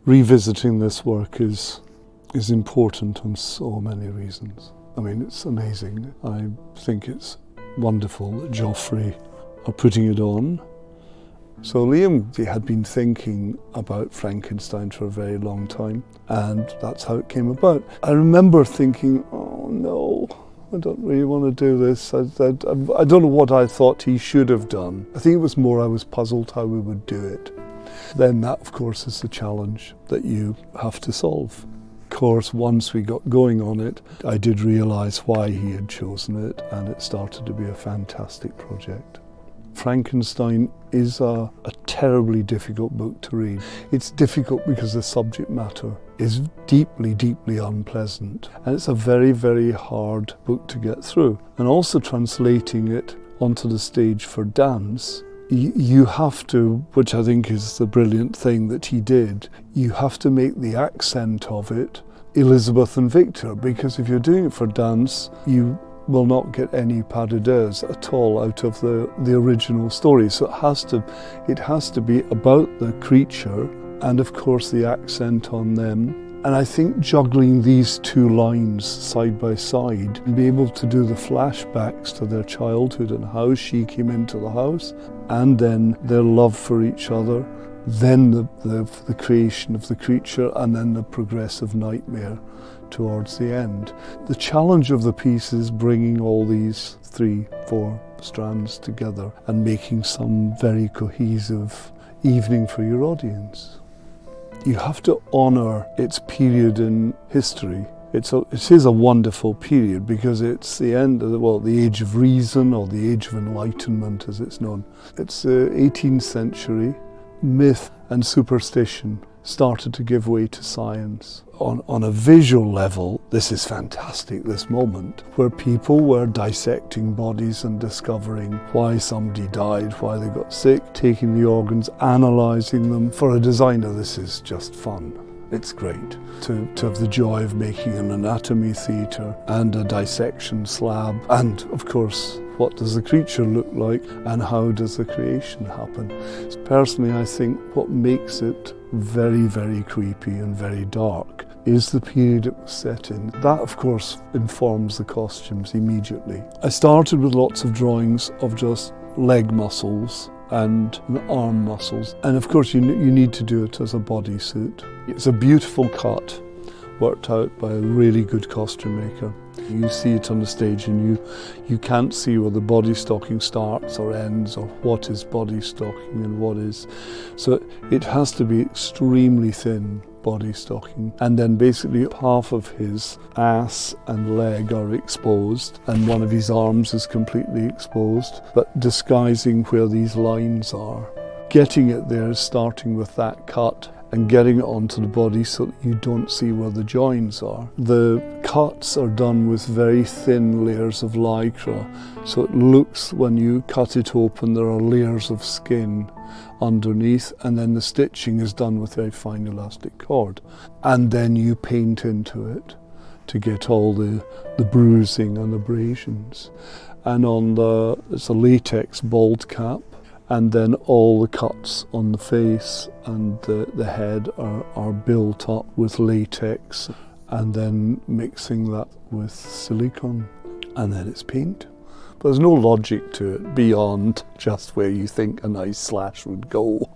Revisiting this work is important on so many reasons. I mean, it's amazing. I think it's wonderful that Joffrey are putting it on. So Liam had been thinking about Frankenstein for a very long time, and that's how it came about. I remember thinking, oh no, I don't really want to do this. I don't know what I thought he should have done. I think it was more I was puzzled how we would do it. Then that, of course, is the challenge that you have to solve. Of course, once we got going on it, I did realise why he had chosen it, and it started to be a fantastic project. Frankenstein is a terribly difficult book to read. It's difficult because the subject matter is deeply, deeply unpleasant, and it's a very, very hard book to get through. And also translating it onto the stage for dance, you have to, which I think is the brilliant thing that he did, you have to make the accent of it Elizabeth and Victor, because if you're doing it for dance, you will not get any pas de deux at all out of the original story. So it has to be about the creature and of course the accent on them. And I think juggling these two lines side by side and be able to do the flashbacks to their childhood and how she came into the house, and then their love for each other, then the creation of the creature, and then the progressive nightmare towards the end. The challenge of the piece is bringing all these 3-4 strands together and making some very cohesive evening for your audience. You have to honour its period in history. It is a wonderful period because it's the end of the Age of Reason, or the Age of Enlightenment as it's known. It's the 18th century. Myth and superstition started to give way to science. On a visual level, this is fantastic, this moment, where people were dissecting bodies and discovering why somebody died, why they got sick, taking the organs, analysing them. For a designer, this is just fun. It's great to have the joy of making an anatomy theatre and a dissection slab, and of course, what does the creature look like and how does the creation happen? Personally, I think what makes it very, very creepy and very dark is the period it was set in. That, of course, informs the costumes immediately. I started with lots of drawings of just leg muscles and arm muscles, and of course you need to do it as a bodysuit. It's a beautiful cut, worked out by a really good costume maker. You see it on the stage and you can't see where the body stocking starts or ends, or what is body stocking and what is. So it has to be extremely thin body stocking, and then basically half of his ass and leg are exposed and one of his arms is completely exposed, but disguising where these lines are. Getting it there is starting with that cut and getting it onto the body so that you don't see where the joins are. The cuts are done with very thin layers of lycra, so it looks, when you cut it open, there are layers of skin underneath, and then the stitching is done with very fine elastic cord. And then you paint into it to get all the bruising and abrasions. And it's a latex bald cap, and then all the cuts on the face and the head are built up with latex, and then mixing that with silicone, and then it's paint. But there's no logic to it beyond just where you think a nice slash would go.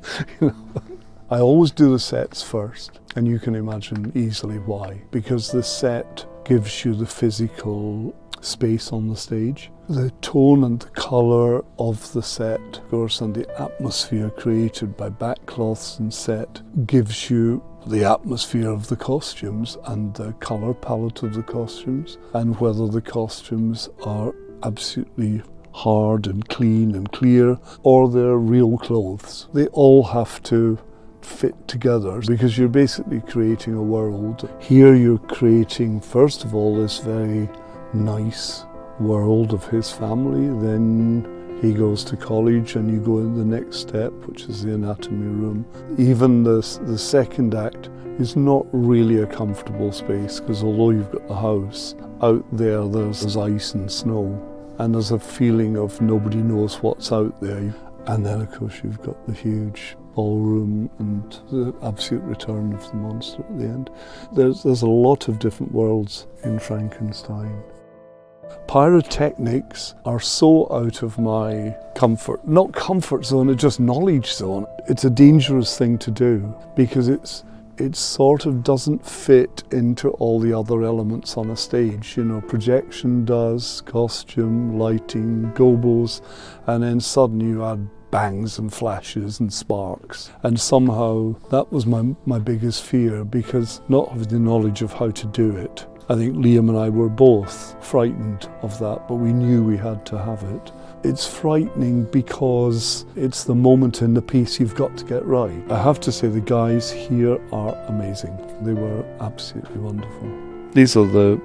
I always do the sets first, and you can imagine easily why. Because the set gives you the physical space on the stage. The tone and the colour of the set, of course, and the atmosphere created by backcloths and set gives you the atmosphere of the costumes and the colour palette of the costumes, and whether the costumes are absolutely hard and clean and clear or they're real clothes. They all have to fit together because you're basically creating a world. Here you're creating, first of all, this very nice world of his family. Then he goes to college and you go in the next step, which is the anatomy room. Even the second act is not really a comfortable space, because although you've got the house, out there's ice and snow, and there's a feeling of nobody knows what's out there. And then of course you've got the huge ballroom and the absolute return of the monster at the end. There's a lot of different worlds in Frankenstein. Pyrotechnics are so out of my not comfort zone, it's just knowledge zone. It's a dangerous thing to do because it sort of doesn't fit into all the other elements on a stage. You know, projection does, costume, lighting, gobos, and then suddenly you add bangs and flashes and sparks. And somehow that was my biggest fear, because not having the knowledge of how to do it. I think Liam and I were both frightened of that, but we knew we had to have it. It's frightening because it's the moment in the piece you've got to get right. I have to say the guys here are amazing. They were absolutely wonderful. These are the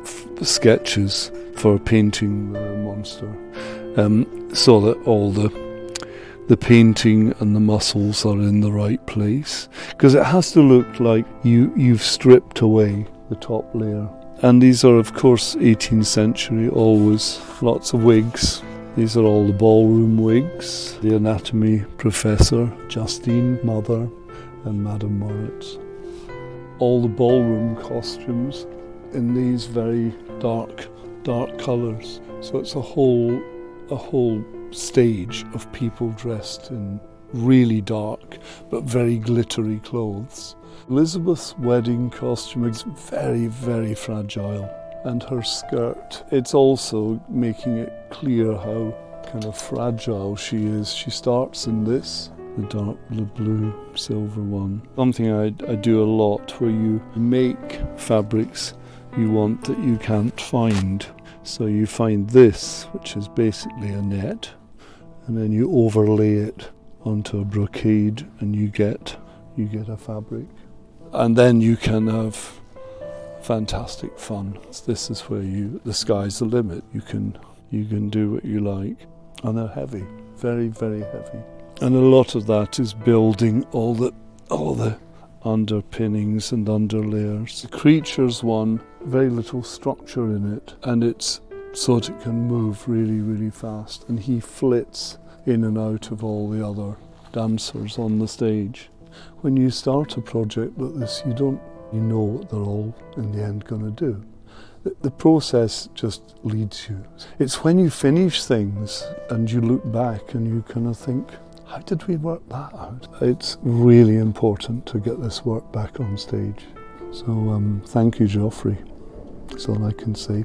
sketches for painting the monster, so that all the painting and the muscles are in the right place, because it has to look like you've stripped away the top layer. And these are, of course, 18th century, always lots of wigs. These are all the ballroom wigs. The anatomy professor, Justine, Mother, and Madame Moritz. All the ballroom costumes in these very dark colours. So it's a whole stage of people dressed in really dark but very glittery clothes. Elizabeth's wedding costume is very, very fragile, and her skirt, it's also making it clear how kind of fragile she is. She starts in this, the blue silver one. Something I do a lot, where you make fabrics you want that you can't find. So you find this, which is basically a net, and then you overlay it onto a brocade and you get a fabric. And then you can have fantastic fun. This is where the sky's the limit. You can do what you like. And they're heavy, very, very heavy. And a lot of that is building all the underpinnings and underlayers. The creature's one, very little structure in it, and it's so that it can move really, really fast. And he flits in and out of all the other dancers on the stage. When you start a project like this, you know what they're all in the end going to do. The process just leads you. It's when you finish things and you look back and you kind of think, how did we work that out? It's really important to get this work back on stage. So thank you, Joffrey. That's all I can say.